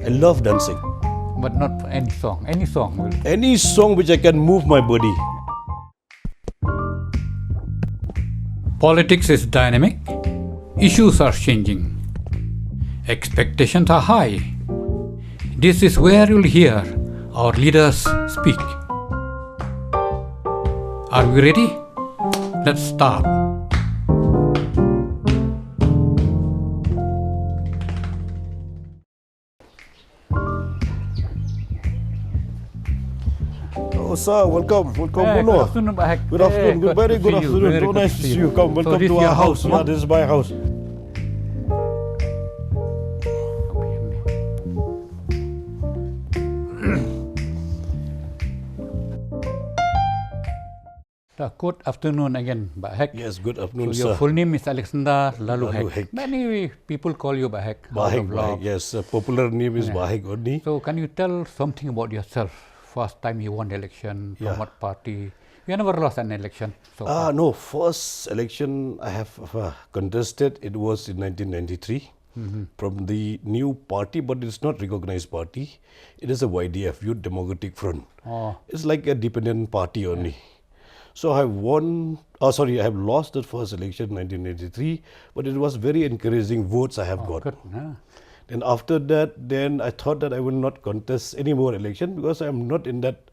I love dancing. But not any song. Any song will. Any song which I can move my body. Politics is dynamic. Issues are changing. Expectations are high. This is where you'll hear our leaders speak. Are we ready? Let's start. Oh, sir, welcome. Welcome, Good Bono. afternoon, Pak Hek. Good afternoon. Very good afternoon. So nice to see you. Come, welcome this to your our house. house, Yeah, this is my house. Good afternoon again, Pak Hek. Yes, good So afternoon, your sir. full name is Alexander Lalu Lalu Hek. Hek. Many people call you Pak Hek. Bahik, Bahik. Yes, popular name is Bahik only. So can you tell something about yourself? First time you won the election, from Yeah. what party? You never lost an election. So No, first election I have contested, it was in 1993 from the new party, but it's not recognized party. It is a YDF, Youth Democratic Front. Oh. It's like a dependent party only. So I have lost the first election in 1983, but it was very encouraging votes I have got. Good. Yeah. And after that, then I thought that I will not contest any more election because I am not in that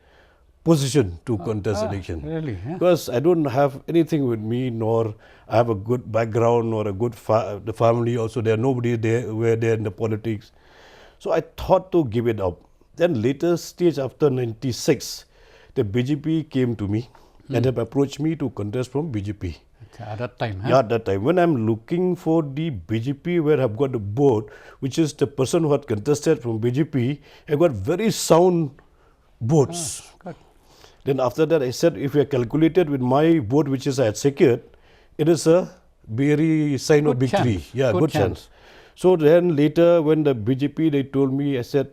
position to contest election. Really? Yeah. Because I don't have anything with me, nor I have a good background, nor a good the family also. There nobody there were there in the politics. So I thought to give it up. Then later stage after 96, the BJP came to me and have approached me to contest from BJP. At that time, huh? Yeah, at that time. When I'm looking for the BJP where I've got the board, which is the person who had contested from BJP, I got very sound votes. Good. Then after that, I said, if I calculated with my vote, which is I had secured, it is a very sign of Good victory. chance. Yeah, Good good chance. So then later, when the BJP, they told me, I said,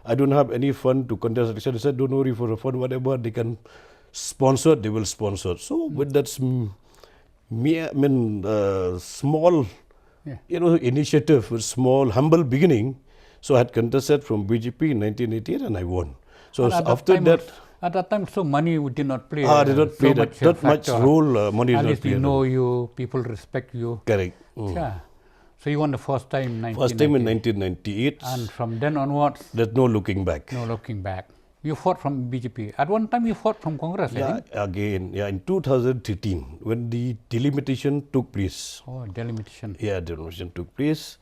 I don't have any fund to contest election. They said, don't worry for a fund, whatever they can sponsor, they will sponsor. So with that small, initiative, with small, humble beginning, so I had contested from BJP in 1988 and I won. So And after that, at that time, so money did not play. did not play that much role. Money At did not least play. you know you, people respect you. Correct. Yeah. So you won the first time in First time in 1990. 1998. And from then onwards, There's no looking back. no looking back. You fought from BJP. At one time, you fought from Congress, I Yeah, think. again, in 2013, when the delimitation took place. Oh, delimitation. Yeah, delimitation took place.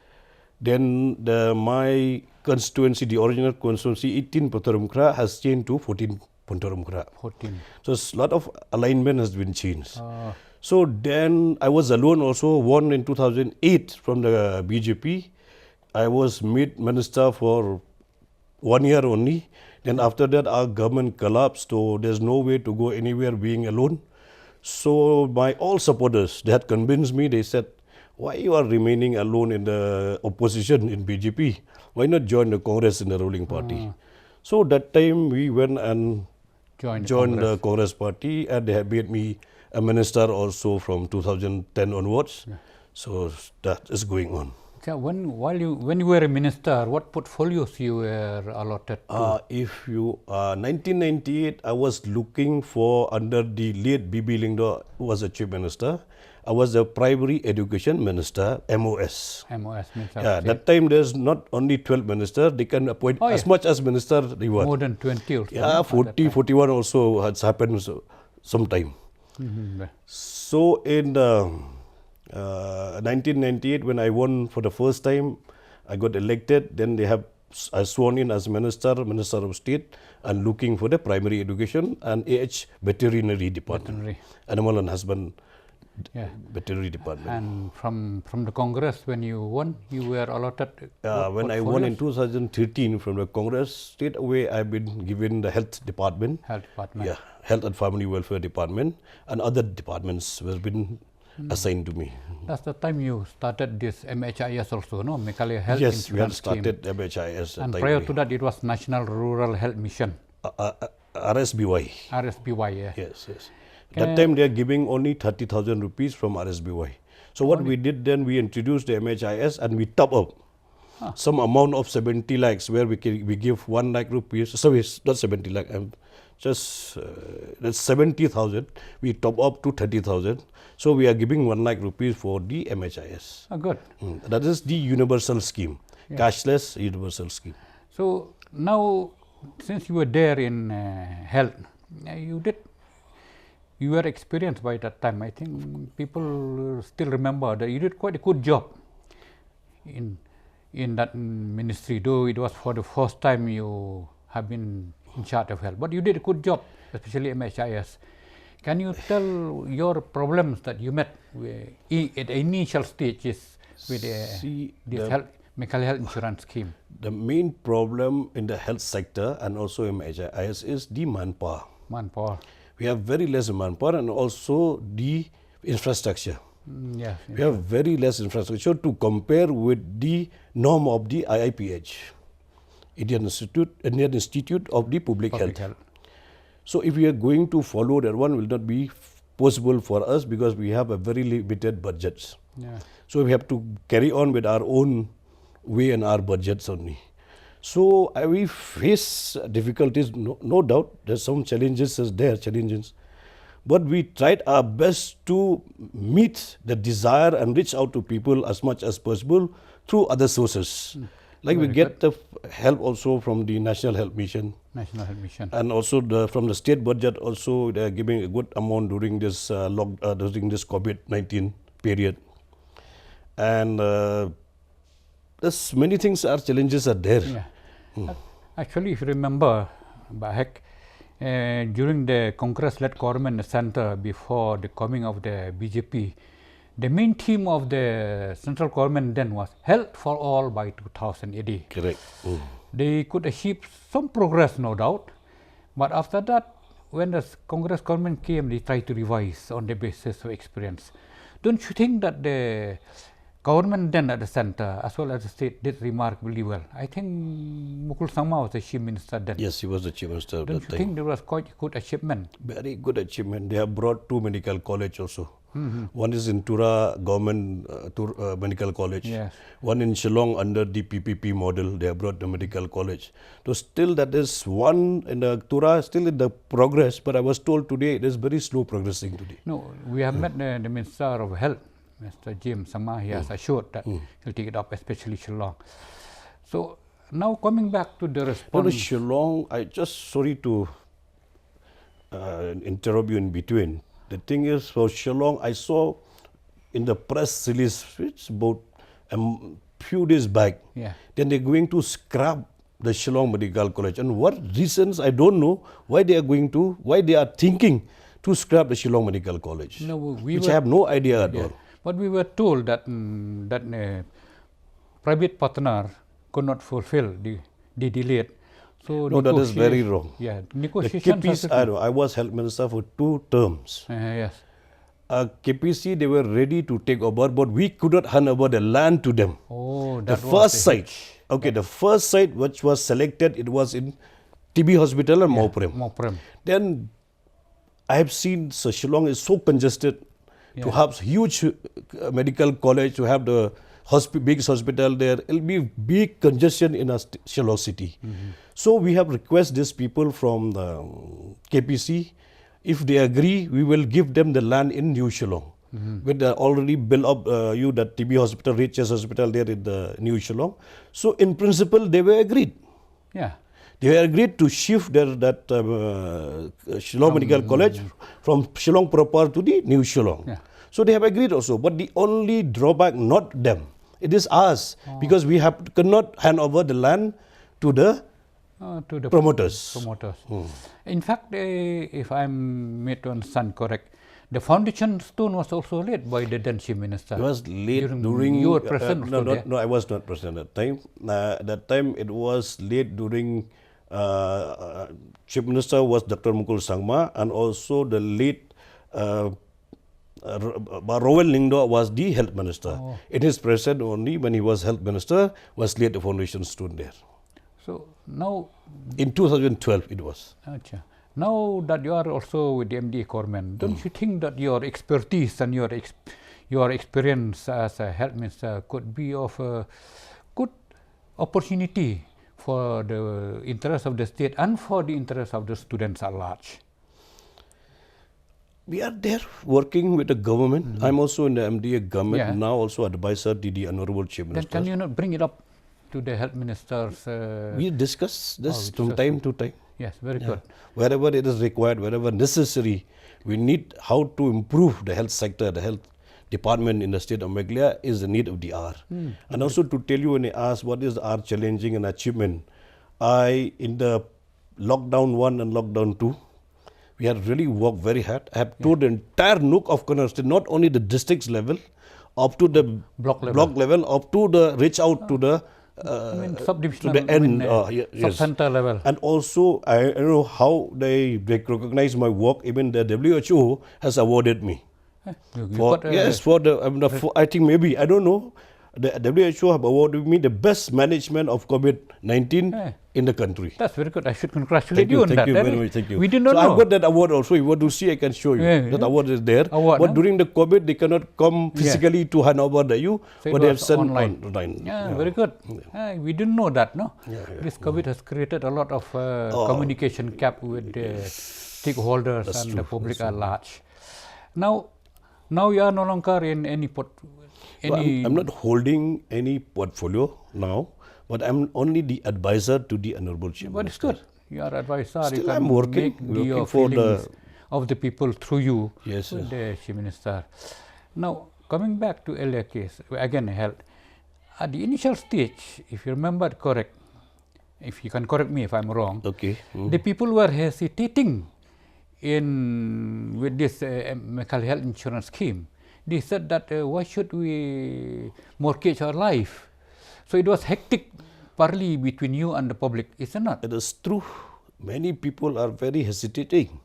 Then my constituency, the original constituency, 18 Pontorumkra, has changed to 14 Pontorumkra. 14. So a lot of alignment has been changed. Oh. So then I was alone also, won in 2008 from the BJP. I was made minister for 1 year only. Then after that our government collapsed, so there's no way to go anywhere being alone. So my all supporters, they had convinced me, they said, why you are remaining alone in the opposition in BJP? Why not join the Congress in the ruling party? So that time we went and joined the Congress party, and they have made me a minister also from 2010 onwards. Yeah. So that is going on. So when you were a minister, what portfolios you were allotted to? 1998, I was looking for, under the late B.B. Lingdo, who was the chief minister, I was the primary education minister, MOS. MOS, Minister Yeah, of that time there's not only 12 ministers, they can appoint as much as minister they want. More than 20 also. Yeah, 40, 41 also has happened sometime. So in 1998, when I won for the first time, I got elected. Then they have I sworn in as minister of state, and looking for the primary education and veterinary department, animal and husband veterinary department. And from the Congress, when you won, you were allotted. When I won in 2013 from the Congress, straight away I've been given the health department. Health department. Yeah, health and family welfare department, and other departments were been assigned to me. That's the time you started this MHIS also, no? Meghalaya Health Yes, Insurance we had Scheme. started MHIS. And prior to that, it was National Rural Health Mission. RSBY. RSBY, yeah. Yes. That time they are giving only 30,000 rupees from RSBY. So what we did then, we introduced the MHIS and we top up. some amount of 70 lakhs where we give 1 lakh rupees. Sorry, not 70 lakh. That's 70,000. We top up to 30,000. So we are giving 1 lakh rupees for the MHIS. Good. That is the universal scheme, cashless universal scheme. So now, since you were there in health, you were experienced by that time. I think people still remember that you did quite a good job in that ministry, though it was for the first time you have been in charge of health. But you did a good job, especially MHIS. Can you tell your problems that you met at the initial stages with this medical health insurance scheme? The main problem in the health sector and also MHIS is the manpower. We have very less manpower and also the infrastructure. We have very less infrastructure to compare with the norm of the IIPH, Indian Institute of the Public Health. So if we are going to follow that one, will not be possible for us because we have a very limited budgets. So we have to carry on with our own way and our budgets only. So we face difficulties, no doubt. There's some challenges, but we tried our best to meet the desire and reach out to people as much as possible through other sources. Like we get the help also from the National Health Mission. And also from the state budget also they are giving a good amount during this COVID-19 period. And there's many things challenges are there. Actually, if you remember back during the Congress-led government in the center before the coming of the BJP, the main theme of the central government then was health for all by 2080. Correct. They could achieve some progress, no doubt, but after that, when the Congress government came, they tried to revise on the basis of experience. Don't you think that the government then at the center as well as the state did remarkably well? I think Mukul Sangma was the chief minister then. Yes, he was the chief minister. Don't you think there was quite a good achievement? Very good achievement. They have brought 2 medical college also. One is in Tura Government Medical College. One in Shillong under the PPP model. They have brought the medical college. So still that is one in the Tura still in the progress. But I was told today it is very slow progressing today. No, we have met the Minister of Health, Mr. James Sama. He has assured that he'll take it up, especially Shillong. So now coming back to the response. Shillong, I just sorry to interrupt you in between. The thing is, for Shillong, I saw in the press release, it's about a few days back, then they're going to scrap the Shillong Medical College. And what reasons, I don't know, why they are thinking to scrap the Shillong Medical College, which I have no idea at all. But we were told that private partner could not fulfill the delayed. So no, that is very wrong. Negotiations. I was health minister for 2 terms. KPC, they were ready to take over, but we could not hand over the land to them. The first site which was selected, it was in TB Hospital and Mauprem. Then I have seen Shillong is so congested to have huge medical college, to have the big hospital there. It will be big congestion in Shillong city. So we have requested these people from the KPC, if they agree, we will give them the land in New Shillong. With the already built up that TB hospital, HS hospital there in the New Shillong. So in principle, they were agreed. They were agreed to shift that Shillong Medical College from Shillong proper to the New Shillong. So they have agreed also. But the only drawback, not them, it is us, because we cannot hand over the land to the promoters. In fact, if I'm made to understand correct, the foundation stone was also laid by the then chief minister. It was laid during. You were present. No, I was not present at that time. That time it was laid during. Chief Minister was Dr. Mukul Sangma, and also the late Rowell Lingdo was the health minister. In his presence only, when he was health minister, was laid the foundation stone there. So now, in 2012 it was. Now that you are also with the MDA government, don't you think that your expertise and your experience as a health minister could be of good opportunity for the interest of the state and for the interest of the students at large? We are there working with the government. I'm also in the MDA government, Yeah. now also advisor to the Honorable Chief Then Minister. can you not bring it up to the health ministers? We discuss this we from discuss time to time. Yes, very good. Wherever it is required, wherever necessary, we need how to improve the health sector, the health department in the state of Meghalaya is the need of the hour. And also to tell you when you ask what is our challenging and achievement, in the lockdown 1 and lockdown 2, we have really worked very hard. I have toured the entire nook of Kannada state, not only the districts level, up to the Block level. up to the reach out to the Subdivisional, to the end, yes. sub-center level. And also, I know how they recognize my work. Even the WHO has awarded me. You For, got, yes, for the, I think maybe, I don't know, the WHO have awarded me the best management of COVID-19 in the country. That's very good. I should congratulate you on Thank that. you eh? very much. Thank you. We did not so know. I've got that award also. If you want to see, I can show you. Yeah, That yeah. award is there. Award, but huh? during the COVID, they cannot come physically to Hanover, So but it they have was sent online. online. Yeah, very good. We didn't know that, no? Yeah. This COVID has created a lot of communication gap with the stakeholders and the public at large. Now you are no longer in any So I'm not holding any portfolio now, but I'm only the advisor to the Honorable Chief But it's Minister. good. You are advisor. Still you can I'm working make for feelings the- of the people through you Yes, with the Chief Minister. Now, coming back to earlier case, again health. At the initial stage, if you remember correct, if you can correct me if I'm wrong, Okay. the people were hesitating with this medical health insurance scheme. They said that why should we mortgage our life? So it was hectic partly between you and the public, is it not? It is true. Many people are very hesitating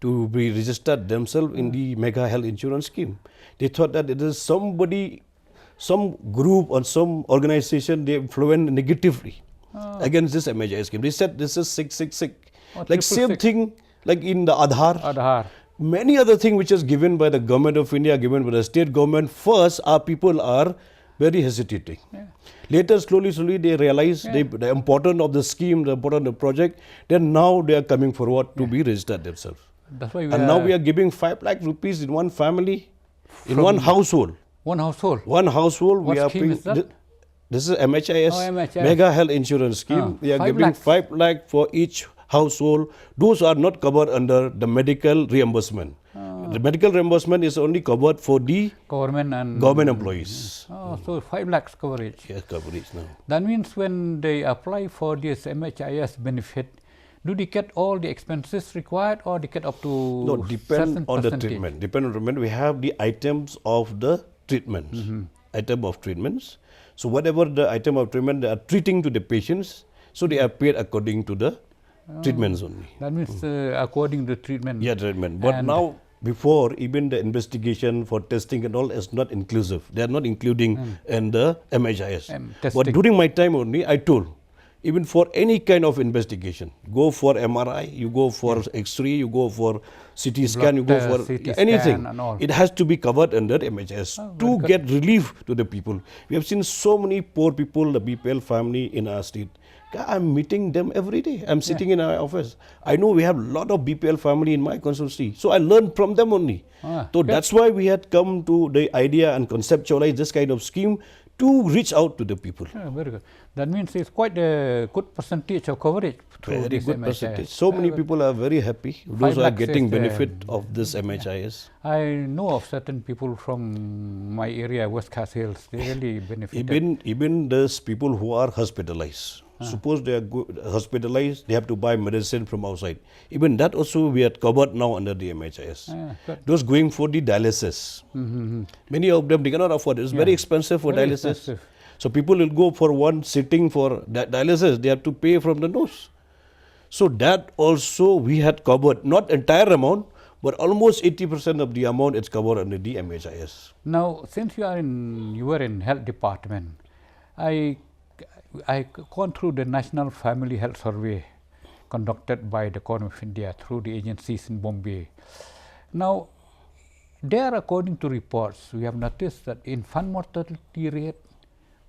to be registered themselves in the mega health insurance scheme. They thought that it is somebody, some group or some organization they influence negatively against this MHI scheme. They said this is 666. Like same 666. thing like in the Aadhaar. Many other things which is given by the government of India, given by the state government. First, our people are very hesitating. Later, slowly they realize the importance of the scheme, the importance of the project. Then now they are coming forward to be registered themselves. That's why Now we are giving 5 lakh rupees in one family, in one household. one household. One household What we are scheme paying. is that? This is MHIS, MHIS. Mega Health Insurance Scheme. We are 5 giving lakhs. 5 lakh for each household. Those are not covered under the medical reimbursement. The medical reimbursement is only covered for the Government and government employees. so 5 lakhs coverage. Yes, coverage now. That means when they apply for this MHIS benefit, do they get all the expenses required or they get up to No, depend certain on the percentage? treatment. Depend on treatment. We have the items of the treatments. Item of treatments. So whatever the item of treatment they are treating to the patients, so they are paid according to the treatments only. That means according to treatment. Yeah, treatment. But And- now, before, even the investigation for testing and all is not inclusive. They are not including in the MHIS. But testing. during my time only, I told, even for any kind of investigation, go for MRI, you go for X-ray, you go for CT scan, you go test, for CT anything. scan and all. It has to be covered under MHIS to get relief to the people. We have seen so many poor people, the BPL family in our state. I'm meeting them every day. I'm sitting in our office. I know we have a lot of BPL family in my constituency. So I learned from them only. So that's why we had come to the idea and conceptualize this kind of scheme to reach out to the people. Yeah, very good. That means it's quite a good percentage of coverage through Very this good MHIS. percentage. So many people are very happy. Those who are lakhs getting is the- benefit of this MHIS. I know of certain people from my area, West Cass Hills, they really benefited. Even those people who are hospitalized. Suppose they are hospitalized, they have to buy medicine from outside. Even that also we are covered now under the MHIS. Good. Those going for the dialysis. Many of them they cannot afford it. It's very expensive for Very dialysis. expensive. So people will go for one sitting for dialysis. They have to pay from the nose. So that also we had covered, not entire amount, but almost 80% of the amount is covered under the MHIS. Now, since you were in health department, I gone through the National Family Health Survey conducted by the Government of India through the agencies in Bombay. Now, there, according to reports, we have noticed that infant mortality rate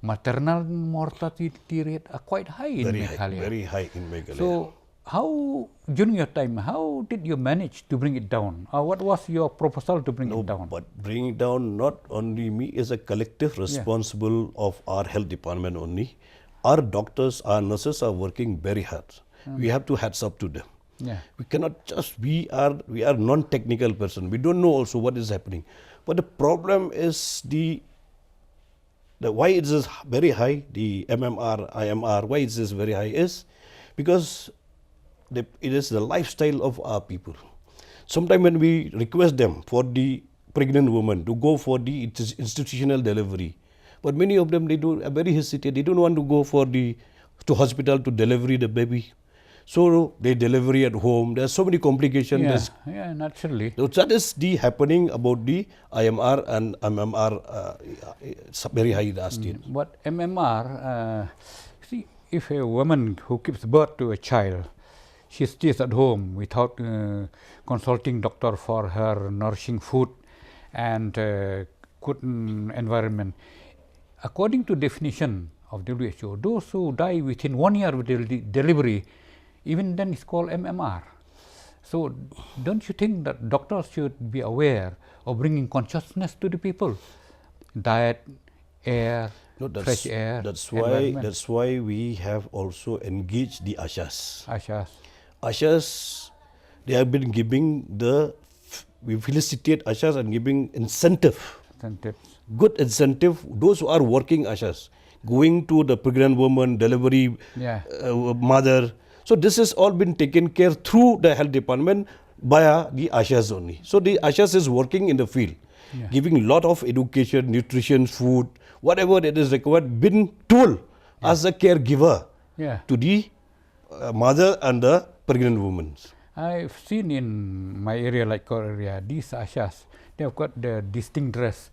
maternal mortality rate are quite high in Meghalaya. Very high in Meghalaya. So, how, during your time, how did you manage to bring it down? What was your proposal to bring it down? But bring it down, not only me, is a collective responsible of our health department only. Our doctors, our nurses are working very hard. We have to hats up to them. Yeah. We cannot just, we are non-technical person. We don't know also what is happening. But the problem is the why it is very high, the MMR, IMR, why it is very high is because it is the lifestyle of our people. Sometimes when we request them for the pregnant woman to go for the institutional delivery, but many of them, they are very hesitant. They don't want to go to hospital to deliver the baby. So they delivery at home. There are so many complications. Yeah, naturally. So that is the happening about the IMR and MMR very high in our state. But MMR, see, if a woman who gives birth to a child, she stays at home without consulting doctor for her nourishing food and good environment. According to definition of WHO, those who die within 1 year with delivery, even then it's called MMR. So don't you think that doctors should be aware of bringing consciousness to the people? Diet, air, fresh air. That's why we have also engaged the Ashas. Ashas, they have been giving we felicitate Ashas and giving incentives. Good incentive, those who are working Ashas, going to the pregnant woman, delivery mother. So this has all been taken care through the health department via the Ashas only. So the Ashas is working in the field, giving a lot of education, nutrition, food, whatever it is required, been told as a caregiver to the mother and the pregnant woman. I've seen in my area, like our area, these Ashas, they have got the distinct dress,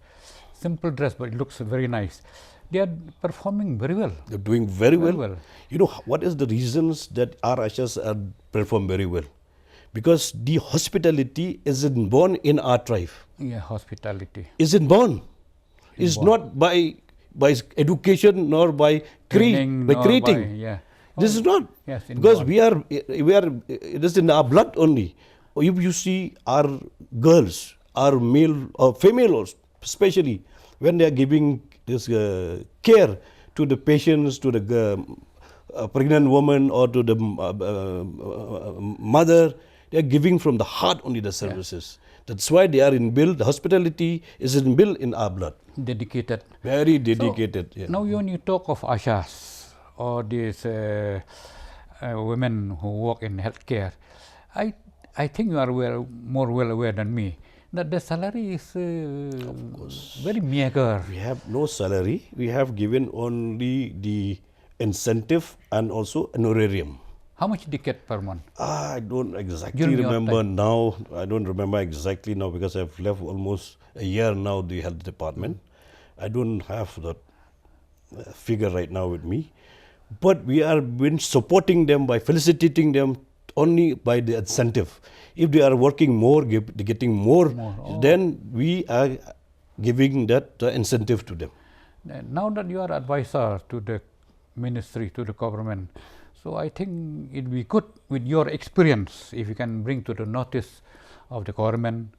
simple dress, but it looks very nice. They are performing very well. They're doing very well. You know, what is the reasons that our Ashas are perform very well? Because the hospitality isn't born in our tribe. Yeah, hospitality. Isn't born. It's not by education nor by creating. This is not. Yes, because we are, it is in our blood only. If you see our girls, our male or female especially, when they are giving this care to the patients, to the pregnant woman or to the mother, they are giving from the heart only the services. That's why they are inbuilt. The hospitality is inbuilt in our blood. Dedicated. Very dedicated. So, now when you talk of Ashas or these women who work in healthcare, I think you are more well aware than me that the salary is very meager. We have no salary. We have given only the incentive and also honorarium. How much they get per month? I don't exactly remember now. I don't remember exactly now because I've left almost a year now the health department. I don't have that figure right now with me. But we are been supporting them by felicitating them only by the incentive. If they are working more, getting more. Then we are giving that incentive to them. Now that you are advisor to the ministry, to the government, so I think it will be good with your experience if you can bring to the notice of the government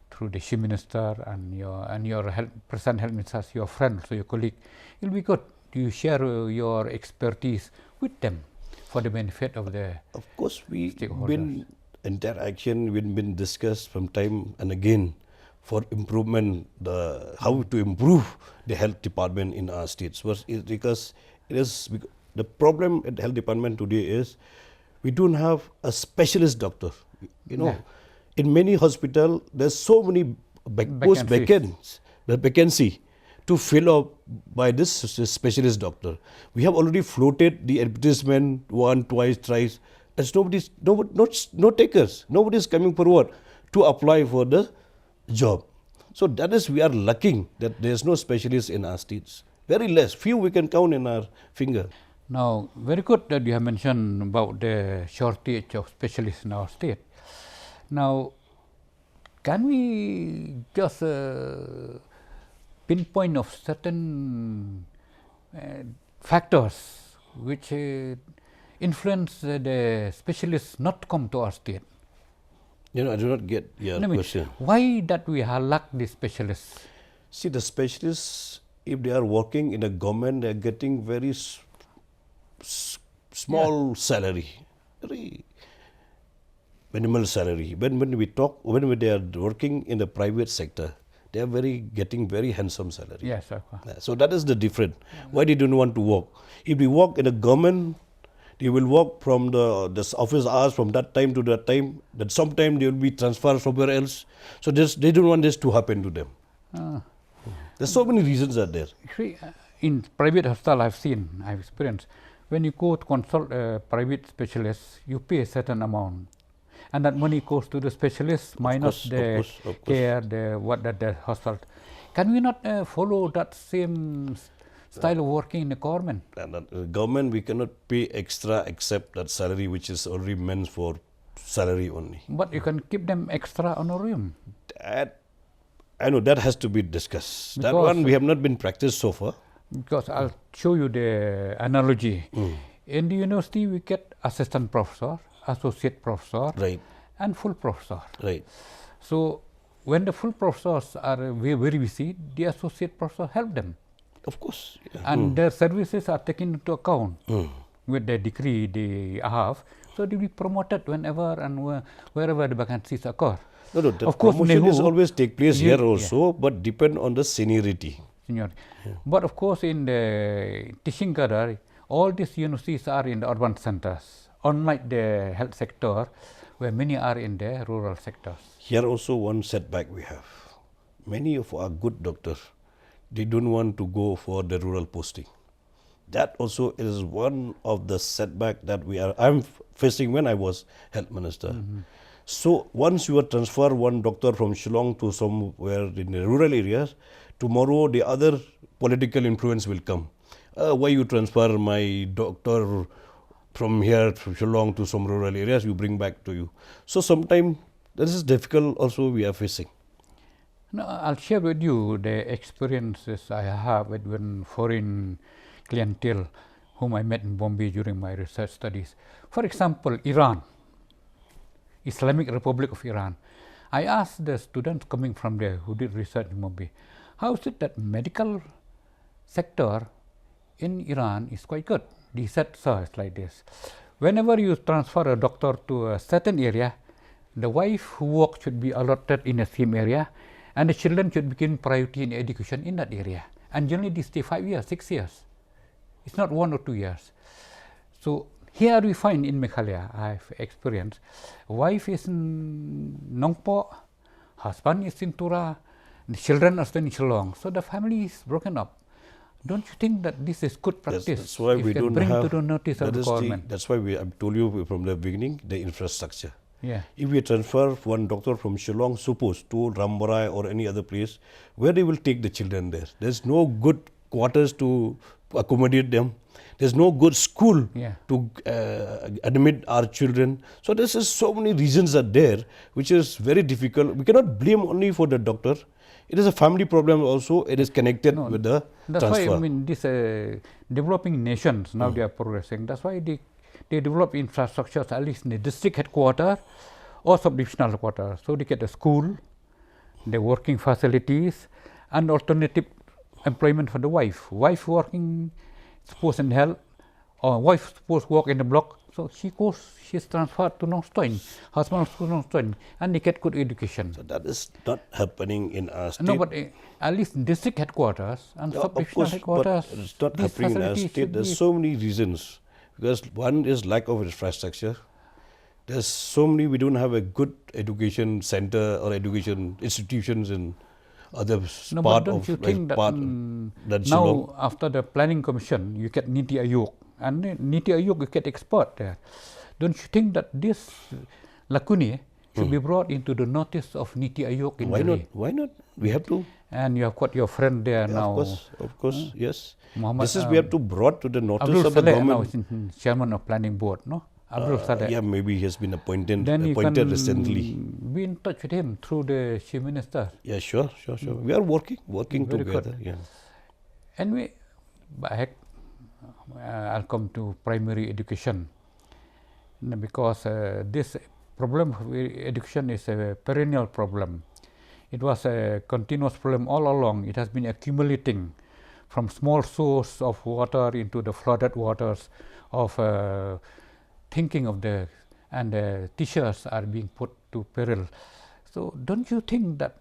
through the chief minister and your present health minister, your friend, so your colleague. It will be good to share your expertise with them for the benefit of the Of course, we've been interaction, we've been discussed from time and again for improvement, how to improve the health department in our states. Because the problem at the health department today is we don't have a specialist doctor. You know, in many hospitals there's so many vacancy to fill up by this specialist doctor. We have already floated the advertisement once, twice, thrice. There's no takers. Nobody is coming forward to apply for the job. So that is, we are lucky that there's no specialists in our states. Very less, few we can count in our finger. Now, very good that you have mentioned about the shortage of specialists in our state. Now, can we just pinpoint of certain factors which influence the specialists not to come to our state? I do not get your question. Why that we lack the specialists? See, the specialists, if they are working in a government, they are getting very small salary, very minimal salary. When they are working in the private sector, they are getting very handsome salary. Yes, sir. So that is the difference. Why they don't want to work? If they work in a government, they will work from the office hours from that time to that time. That sometime they will be transferred somewhere else. So they don't want this to happen to them. There's so many reasons are there. Actually, in private hospital, I've experienced, when you go to consult a private specialist, you pay a certain amount, and that money goes to the specialist minus the care, the hospital. Can we not follow that same style of working in the government? Government, we cannot pay extra except that salary which is already meant for salary only. But you can keep them extra honorarium. I know that has to be discussed. Because that one we have not been practiced so far. Because I'll show you the analogy. In the university, we get assistant professor, associate professor, right, and full professor. Right. So when the full professors are very busy, the associate professor help them. Of course. Yeah. And their services are taken into account with the degree they have. So they will be promoted whenever and wherever the vacancies occur. No, of course, promotion is always take place here also, but depend on the seniority. But of course, in the teaching cadre, all these universities are in the urban centers, unlike the health sector, where many are in the rural sectors. Here also one setback we have. Many of our good doctors, they don't want to go for the rural posting. That also is one of the setback that I'm facing when I was health minister. So once you transfer one doctor from Shillong to somewhere in the rural areas, tomorrow the other political influence will come. Why you transfer my doctor from here, from Shillong to some rural areas, you bring back to you. So sometimes this is difficult also we are facing. No, I'll share with you the experiences I have with one foreign clientele whom I met in Bombay during my research studies. For example, Iran. Islamic Republic of Iran. I asked the students coming from there who did research in Bombay, how is it that medical sector in Iran is quite good? They said, sir, it's like this. Whenever you transfer a doctor to a certain area, the wife who works should be allotted in the same area, and the children should begin priority in education in that area. And generally they stay 5 years, 6 years. It's not 1 or 2 years. So here we find in Meghalaya, I've experienced, wife is in Nongpo, husband is in Tura, the children are staying in Shillong. So the family is broken up. Don't you think that this is good practice? That's why we don't bring have to the notice of the government. That's why I told you from the beginning, the infrastructure. Yeah. If we transfer one doctor from Shillong, suppose to Rambarai or any other place, where they will take the children there? There's no good quarters to accommodate them. There's no good school to admit our children. So this is so many reasons are there, which is very difficult. We cannot blame only for the doctor. It is a family problem also. It is connected with the that's transfer. Why I mean these developing nations now they are progressing. That's why they develop infrastructures at least in the district headquarters or subdivisional headquarters. So they get a school, the working facilities, and alternative employment for the wife. Wife working suppose in health, or wife suppose work in the block, so she's transferred to Nongstoin, husband to Nongstoin, and they get good education. So that is not happening in our state. No, but at least in district headquarters and subdivisional headquarters, but it's not happening in our state. There's so many reasons. Because one is lack of infrastructure. There's so many, we don't have a good education center or education institutions in other part don't of you think part that now after the planning commission you get Niti Ayog, and Niti Ayog you get expert there. Don't you think that this lacunae should be brought into the notice of Niti Ayog in Delhi? Why not? We have to. And you have got your friend there now. Of course, yes. Muhammad, this is we have to brought to the notice Abdul of the Saleh government. Now is chairman of planning board, no? Abdul Saleh. Yeah, maybe he has been appointed Then recently. Be in touch with him through the chief minister. Yeah, sure. We are working Very together. good. Yeah. And I'll come to primary education, because this problem of education is a perennial problem. It was a continuous problem all along. It has been accumulating from small source of water into the flooded waters of thinking of and teachers are being put to peril. So don't you think that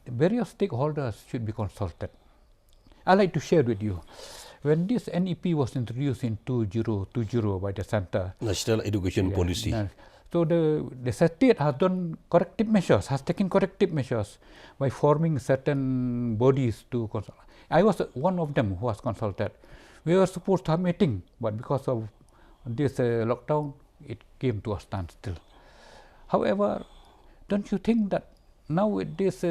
various stakeholders should be consulted? I'd like to share with you. When this NEP was introduced in 2020 by the Center, National Education Policy. So the state has done corrective measures, has taken corrective measures by forming certain bodies to consult. I was one of them who was consulted. We were supposed to have meeting, but because of this lockdown, it came to a standstill. However, don't you think that now with this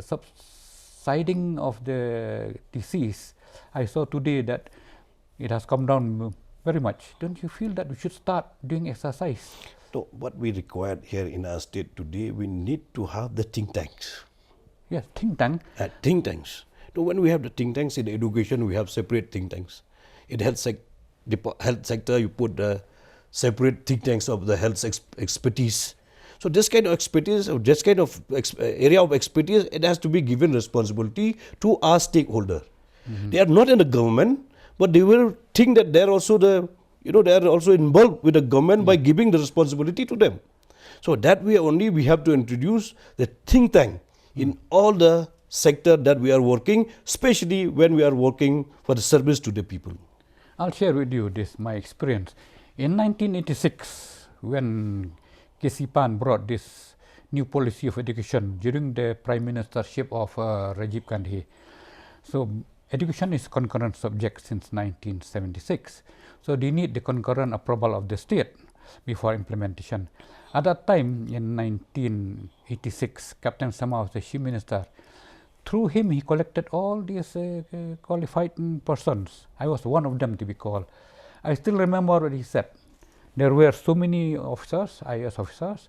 subsiding of the disease, I saw today that it has come down very much. Don't you feel that we should start doing exercise? So what we require here in our state today, we need to have the think tanks. Yes, think tank. Think tanks. So when we have the think tanks in education, we have separate think tanks. In health sector, you put the separate think tanks of the health expertise. So this kind of expertise, or this kind of area of expertise, it has to be given responsibility to our stakeholder. They are not in the government, but they will think that they are also they are also involved with the government by giving the responsibility to them. So that way only we have to introduce the think tank in all the sector that we are working, especially when we are working for the service to the people. I'll share with you my experience. In 1986, when Kesipan brought this new policy of education during the prime ministership of Rajiv Gandhi. So education is concurrent subject since 1976. So they need the concurrent approval of the state before implementation. At that time, in 1986, Captain Sama was the chief minister. Through him, he collected all these qualified persons. I was one of them to be called. I still remember what he said. There were so many officers, IAS officers,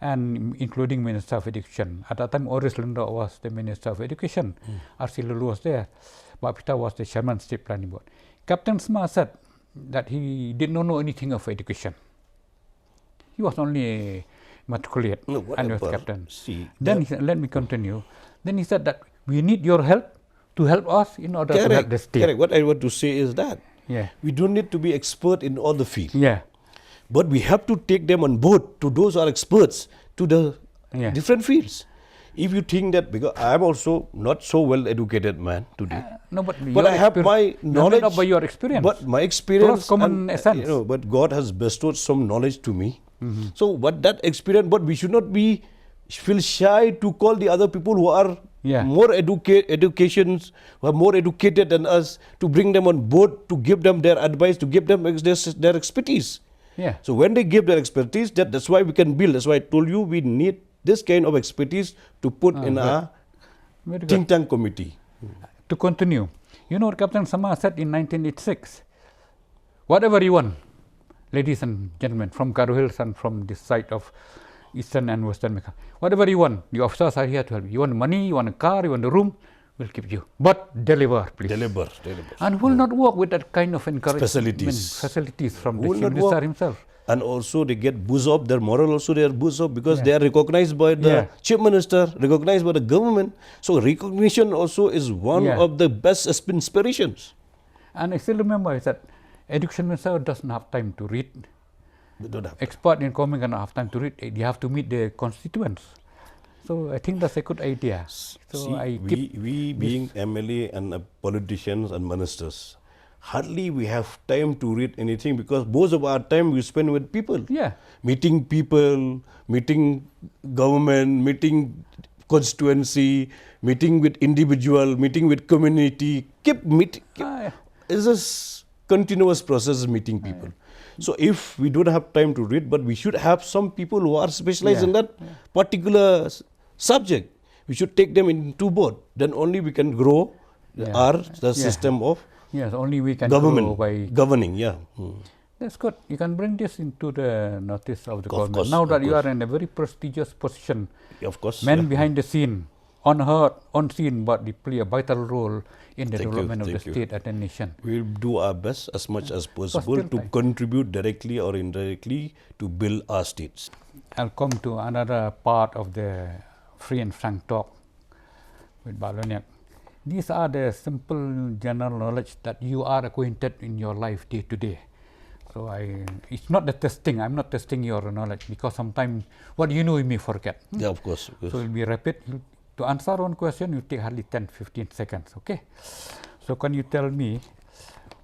and including Minister of Education. At that time, Oris Lindo was the Minister of Education. R.C. Lulu was there. Bapita was the Chairman State Planning Board. Captain Sama said that he did not know anything of education. He was only a matriculate and was captain. Then let me continue. Then he said that we need your help to help us in order to help the state. Correct. What I want to say is that we don't need to be expert in all the field. But we have to take them on board to those who are experts to the different fields. If you think that, because I am also not so well educated man today, but I have my knowledge by your experience. But my experience, common sense. But God has bestowed some knowledge to me. So what that experience, but we should not feel shy to call the other people who are more educations, who are more educated than us, to bring them on board, to give them their advice, to give them their expertise. So when they give their expertise, that's why we can build. That's why I told you we need this kind of expertise to put in our think tank committee. To continue, you know what Captain Sama said in 1986? Whatever you want, ladies and gentlemen, from Garo Hills and from this side of Eastern and Western Mecca, whatever you want, the officers are here to help you. You want money, you want a car, you want a room, we'll give you. But deliver, please. Deliver. And will not work with that kind of encouragement, facilities from the Chief Minister himself. And also they get boost up, their moral also they are boost up because they are recognized by the Chief Minister, recognized by the government. So recognition also is one of the best inspirations. And I still remember that Education Minister doesn't have time to read. Expert in economy cannot have time to read. You have to meet the constituents. So I think that's a good idea. So we being MLA and politicians and ministers, hardly we have time to read anything because most of our time we spend with people. Meeting people, meeting government, meeting constituency, meeting with individual, meeting with community. Keep meeting. It's a continuous process meeting people. So if we don't have time to read, but we should have some people who are specialized in that particular subject. We should take them into board. Then only we can grow the system of only we can government, grow by governing. That's good. You can bring this into the notice of the government. Now that you are in a very prestigious position, of course, man behind the scene, unheard, unseen, but they play a vital role in the Thank you, development of the thank you. state and the nation. We'll do our best as much as possible still to time. contribute directly or indirectly to build our states. I'll come to another part of the free and frank talk with Loniak. These are the simple general knowledge that you are acquainted in your life day to day. So it's not the testing. I'm not testing your knowledge, because sometimes what you know you may forget. Yeah, of course. Of course. So it will be rapid. To answer one question, you take hardly 10-15 seconds. Okay. So can you tell me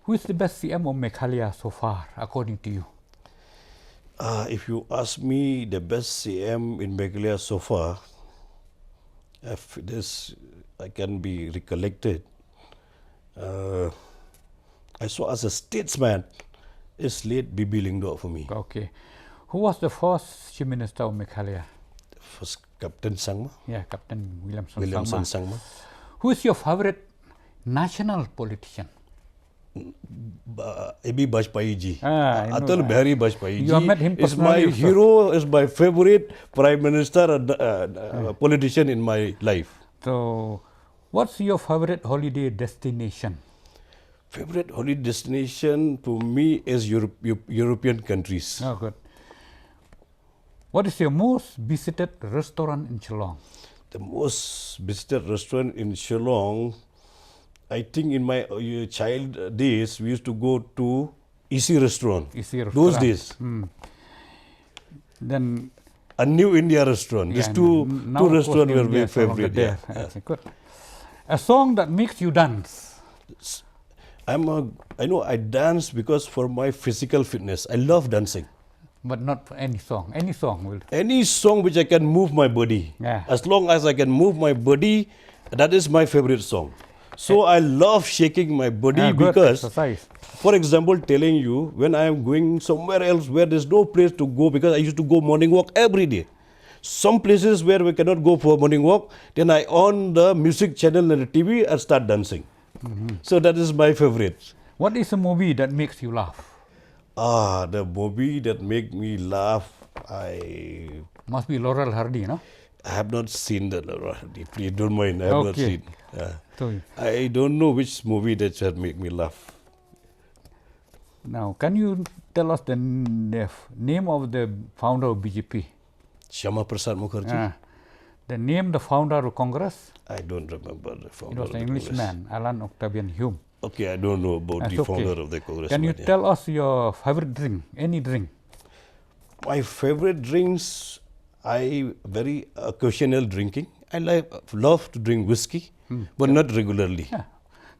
who is the best CM of Meghalaya so far, according to you? If you ask me the best CM in Meghalaya so far, if this I can be recollected, I saw as a statesman, is late Bibi Lingdok for me. Okay. Who was the first Chief Minister of Meghalaya? First Captain Sangma, Yeah, Captain Williamson Williamson Sangma. Sangma. Who is your favorite national politician? A.B. Bajpayee ji. I know Atal that. Bihari Bajpayee You have met ji him is my personally also. hero, is my favorite Prime Minister and politician in my life. So, what's your favorite holiday destination? Favorite holiday destination for me is European countries. Oh, good. What is your most visited restaurant in Shillong? The most visited restaurant in Shillong, I think in my child days, we used to go to EC restaurant. EC Those restaurant. days. Then A New India restaurant. These two restaurants were my favorite. Yeah. Okay, good. A song that makes you dance. I know I dance because for my physical fitness. I love dancing. But not any song. Any song will. Any song which I can move my body. Yeah. As long as I can move my body, that is my favorite song. So I love shaking my body Good because, exercise. for example, telling you when I am going somewhere else where there's no place to go, because I used to go morning walk every day. Some places where we cannot go for morning walk, then I on the music channel and the TV and start dancing. So that is my favorite. What is a movie that makes you laugh? The movie that make me laugh, I Must be Laurel Hardy, no? have not seen that. Please don't mind, I have not Okay. seen. So, I don't know which movie that shall make me laugh. now, can you tell us the name of the founder of BJP? Shyama Prasad Mukherjee? The name the founder of Congress? I don't remember the It founder was of an the Congress. Englishman, Alan Octavian Hume. Okay, I don't know about That's the okay. founder of the Congress. Can you tell us your favorite drink? Any drink? My favorite drinks, I very occasional drinking. I love to drink whiskey, but not regularly. Yeah.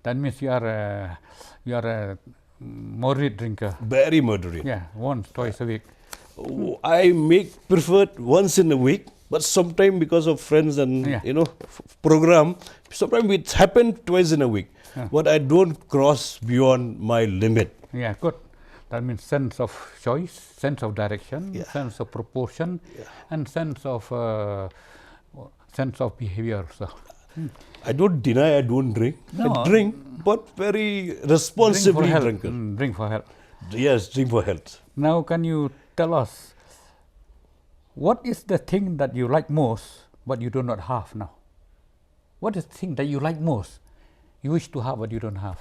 That means you are a moderate drinker. Very moderate. Yeah, once, twice a week. I prefer once in a week, but sometimes because of friends and program, sometimes it happens twice in a week. But I don't cross beyond my limit. Yeah, good. That means sense of choice, sense of direction, Yeah. sense of proportion, and sense of behavior. So, I don't deny I don't drink. No. I drink, but very responsibly drink for drinker. health. Drink for health. Yes, drink for health. Now, can you tell us what is the thing that you like most, but you do not have now? What is the thing that you like most, you wish to have, but you don't have?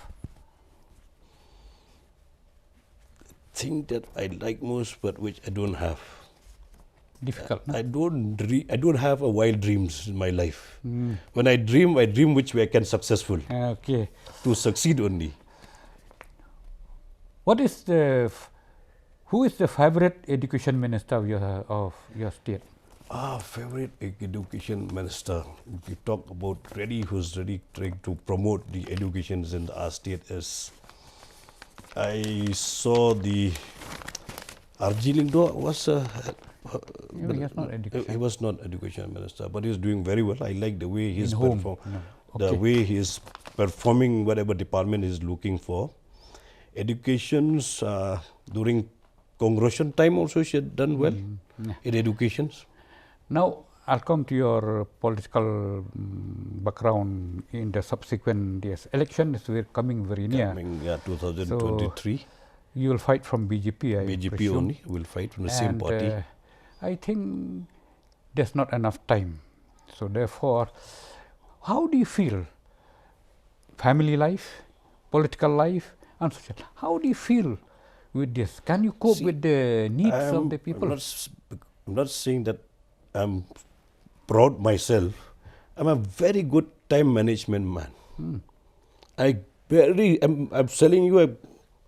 Thing that I like most, but which I don't have. Difficult. No? I don't have a wild dreams in my life. When I dream which way I can successful Okay. to succeed only. What is who is the favorite education minister of your state? Favorite education minister. We talk about who's ready trying to promote the educations in our state is. I saw the R.G. Lingdo was He was not education. He was not education minister, but he is doing very well. I like the way he is In home, performing, no. the Okay. way he is performing whatever department he is looking for. Educations during congression time also she had done well in educations. Now, I'll come to your political background in the subsequent years. Election is coming very near. Coming 2023, You will fight from BJP, I BJP presume. only will fight from the same party. I think there's not enough time. So therefore, How do you feel? Family life, political life, and social. How do you feel with this? Can you cope with the needs of the people? I'm not saying that I'm proud myself. I'm a very good time management man. I'm telling you,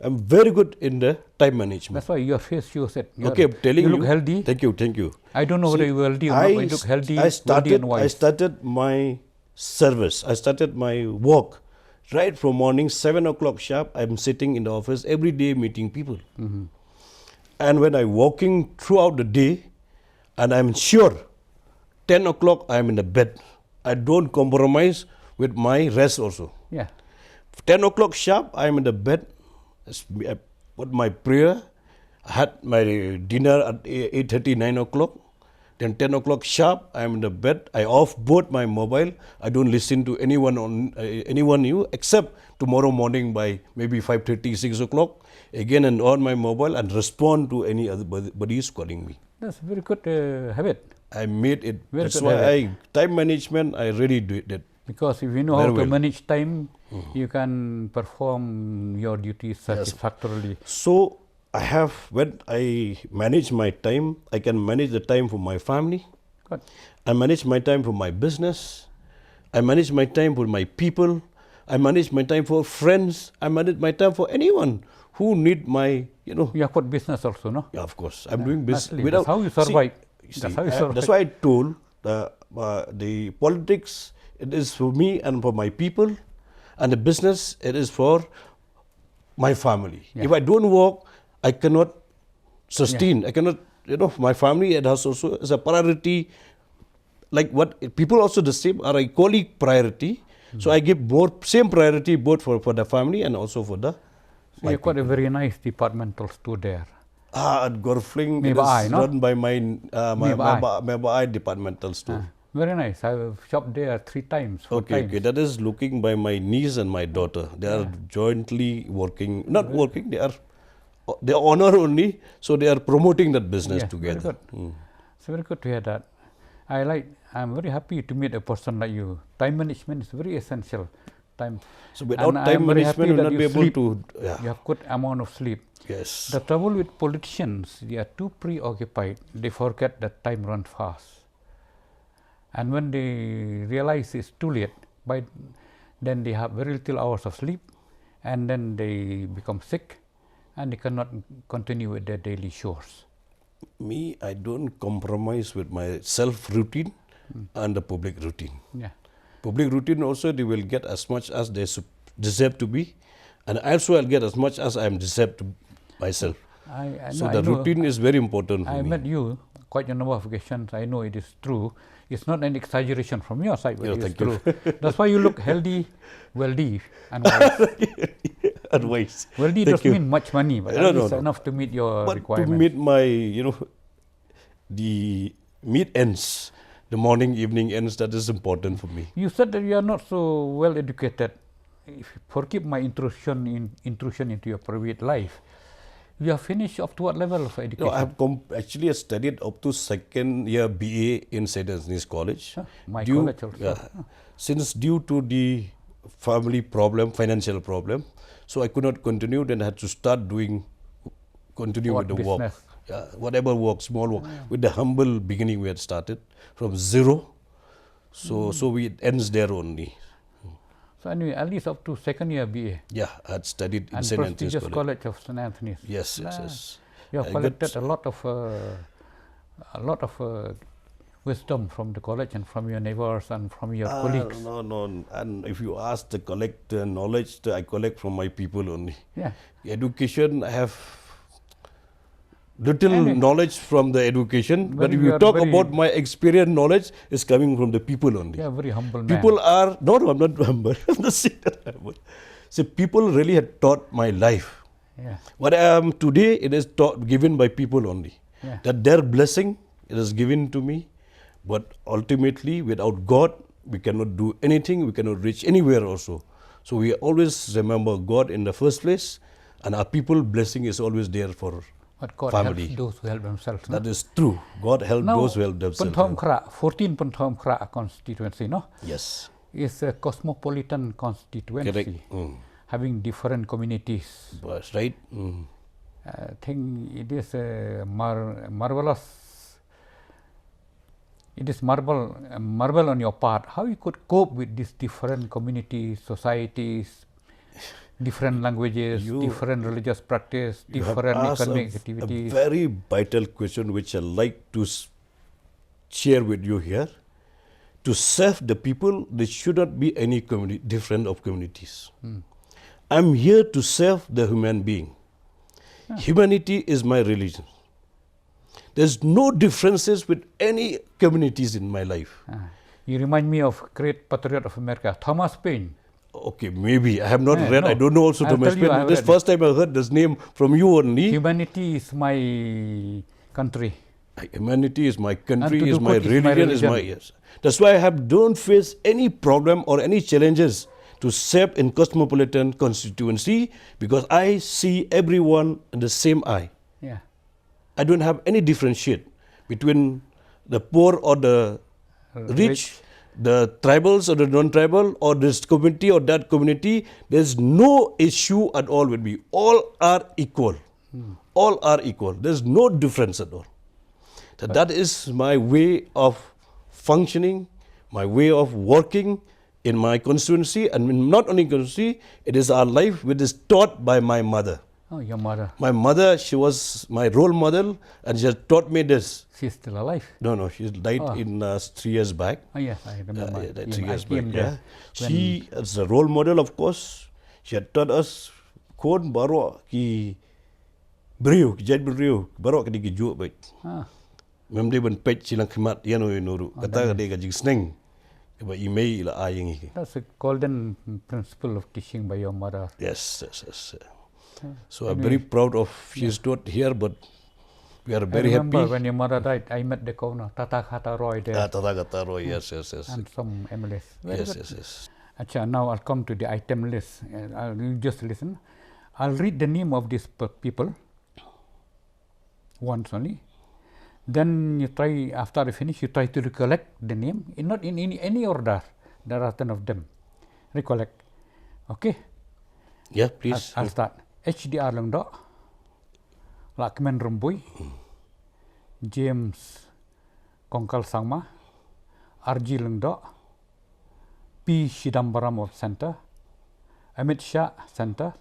I'm very good in the time management. That's why your face shows it. Okay, I'm telling you look healthy. Thank you. I don't know whether you're healthy or not, but you look healthy, wealthy and wise. I started my service. I started my work right from morning 7 o'clock sharp. I'm sitting in the office every day meeting people. And when I'm walking throughout the day, and I'm sure 10 o'clock I'm in the bed. I don't compromise with my rest also. Yeah. 10 o'clock sharp, I'm in the bed. I put my prayer. I had my dinner at 8:30, 9 o'clock. Then 10 o'clock sharp, I'm in the bed. I off both my mobile. I don't listen to anyone new except tomorrow morning by maybe 5:30, 6 o'clock. Again and on my mobile and respond to any other is calling me. That's a very good habit. I made it. Very That's good why time management, I really do it. Because if you know how to manage time, you can perform your duties satisfactorily. So when I manage my time, I can manage the time for my family. Good. I manage my time for my business. I manage my time for my people. I manage my time for friends. I manage my time for anyone who need my, You have got business also, no? Yeah, of course. I'm doing business. That's how you survive. That's why I told the politics, it is for me and for my people, and the business, it is for my family. Yeah. If I don't work, I cannot sustain. I cannot, my family, it has also is a priority. Like what people also the same are equally priority. So I give same priority both for the family and also for the. So you've got a very nice departmental store there. At Gorfling, it is run by my departmental store. Very nice. I've shopped there 3 times. 4 times. Okay. That is looking by my niece and my daughter. They are jointly working. Not working. They are honor only. So they are promoting that business together. Very good. It's very good to hear that. I'm very happy to meet a person like you. Time management is very essential. So without time management, you will not be able to. You have good amount of sleep. Yes. The trouble with politicians, they are too preoccupied. They forget that time runs fast. And when they realize it's too late, then they have very little hours of sleep, and then they become sick, and they cannot continue with their daily chores. Me, I don't compromise with my self-routine and the public routine. Yeah. Public routine also, they will get as much as they deserve to be, and also I'll get as much as I am deserved to myself. The routine is very important for me. I met you quite a number of occasions. I know it is true. It's not an exaggeration from your side, but it is true. That's why you look healthy, wealthy, and wise. Wise. Wealthy doesn't mean much money, but it's enough to meet your requirements. To meet my, the meet ends, the morning, evening ends, that is important for me. You said that you are not so well educated. Forgive my intrusion into your private life. You have finished up to what level of education? No, I have actually studied up to second year BA in St. Anthony's College. My college also. Since due to the family problem, financial problem, so I could not continue. Then I had to start continue with the work. Whatever work, small work. With the humble beginning we had started from zero. So it ends there only. So anyway, at least up to second year BA. Yeah, I had studied in St. Anthony's College. College of St. Anthony's. Yes. You have collected a lot of wisdom from the college and from your neighbors and from your colleagues. No. And if you ask to collect knowledge, I collect from my people only. Yeah. Education, I have little knowledge from the education, but if you talk about my experience, knowledge is coming from the people only. Yeah, very humble man. People are, no, I'm not humble. I'm not saying that I'm humble. So people really had taught my life. Yeah. What I am today, it is given by people only. Yeah. That their blessing, it is given to me. But ultimately, without God, we cannot do anything. We cannot reach anywhere also. So we always remember God in the first place, and our people blessing is always there for but God family. Helps those who help themselves. That is true. God helps those who help themselves. Now, 14 Panthom Kra constituency, no? Yes. is a cosmopolitan constituency, having different communities. That's right. I think it is a marvelous. It is marvel on your part how you could cope with these different communities, societies, different languages, different religious practice, different economic activities. A very vital question which I like to share with you here. To serve the people, there should not be any different of communities. I'm here to serve the human being. Humanity is my religion. There's no differences with any communities in my life. You remind me of great patriot of America, Thomas Paine. Okay, maybe. I have not read. I don't know also Thomas Paine. This first time I heard this name from you only. Humanity is my country. Humanity is my country, is my religion, is my yes. That's why I don't face any problem or any challenges to serve in cosmopolitan constituency, because I see everyone in the same eye. Yeah. I don't have any differentiate between the poor or the rich, the tribals or the non-tribal, or this community or that community. There's no issue at all with me. All are equal. All are equal. There's no difference at all. So that is my way of functioning, my way of working in my constituency, and not only constituency, it is our life which is taught by my mother. Oh, your mother. My mother, she was my role model, and she has taught me this. She's still alive? No, she died in 3 years back. Oh yes, I remember. 3 years back, yeah. She, as a role model, of course, she had taught us, kon baro ki beriu, jad beriu, baro ki di jual baik. Memang ben pej silang khmat yan oi noru. Kata dia gaji sneng. Ba email la ayeng iki. That's a golden principle of teaching by your mother. Yes. So I'm very proud of she's not here, but we are very happy. I remember when your mother died, I met the governor, Tata Khata Roy there. Tata Khata Roy, yes. And some MLAs. Yes. Achha, now I'll come to the item list. You just listen. I'll read the name of these people once only. Then you try, after I finish, you try to recollect the name, not in any order. There are 10 of them. Recollect. Okay? Yeah, please. I'll start. HDR Lengdo, Lakman Rumbui, James Kongkal Sangma, RG Lengdo, P. Shidambaram of Center, Amit Shah Center,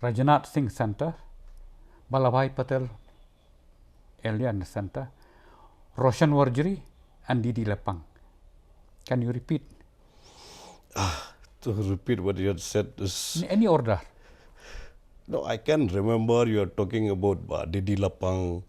Rajanath Singh Center, Balabhai Patel Alien Center, Roshan Warjiri, and Didi Lepang. Can you repeat? To repeat what you had said is... In any order. No, I can remember you are talking about Didi Lepang,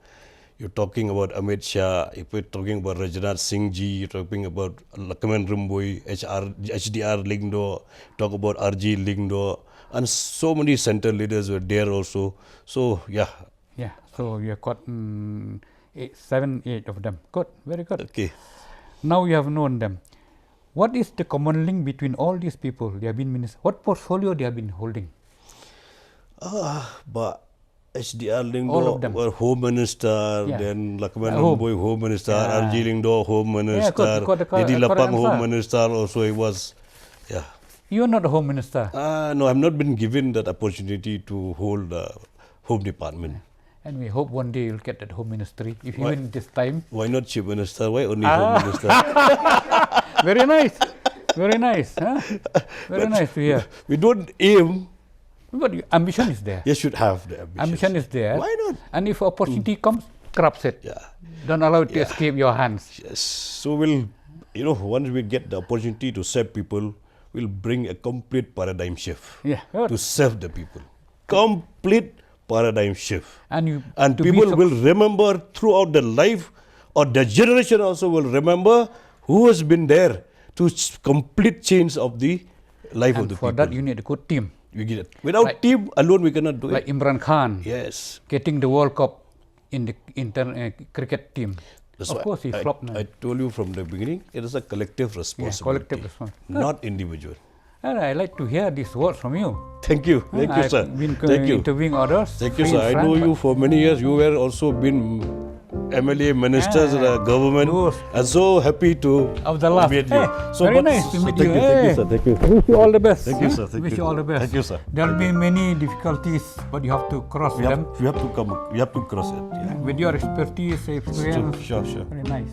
you're talking about Amit Shah, you're talking about Rajanath Singh Ji, you're talking about Lakman Rumbui, HDR Lingdo, talk about RG Lingdo, and so many center leaders were there also. So, yeah. Yeah, so you have got 7, 8 of them. Good, very good. Okay. Now you have known them. What is the common link between all these people? They have been ministers. What portfolio they have been holding? But HDR Lingdo were Home Minister, then Lakman Rumbui Home Minister, RG Lingdo Home Minister, Didi Lepang Home Minister also he was. Yeah. You are not a Home Minister. No, I've not been given that opportunity to hold Home Department. And we hope one day you'll get that Home Ministry. If you win this time. Why not Chief Minister? Why only Home Minister? Very nice. Very nice. Huh? Very nice to hear. We don't aim. But ambition is there. You should have the ambition. Ambition is there. Why not? And if opportunity comes, grasp it. Yeah. Don't allow it to escape your hands. Yes. So we'll, once we get the opportunity to serve people, we'll bring a complete paradigm shift to serve the people. Complete paradigm shift. And people will remember throughout their life, or the generation also will remember who has been there to complete change of the life of the people. And for that you need a good team. We get it. Without team alone we cannot do it. Like Imran Khan. Yes. Getting the World Cup in the cricket team. Of course he flopped now. I told you from the beginning, it is a collective responsibility. Collective responsibility. Not individual. And I like to hear these words from you. Thank you. Thank you, sir. I've been Thank you. interviewing others. Thank you, sir. I know you for many years. You were also been MLA, ministers, government. Those. I'm so happy to Of the last. meet you. Hey, So very much- nice to meet thank you. you, thank you, Hey. sir. Thank you. Wish you all the best. Thank you, sir. Thank Wish you. you all the best. Thank you, sir. There will be many difficulties, but you have to cross them We have to come. We have to cross it. Yeah. with your expertise, experience. Sure, sure. Very nice.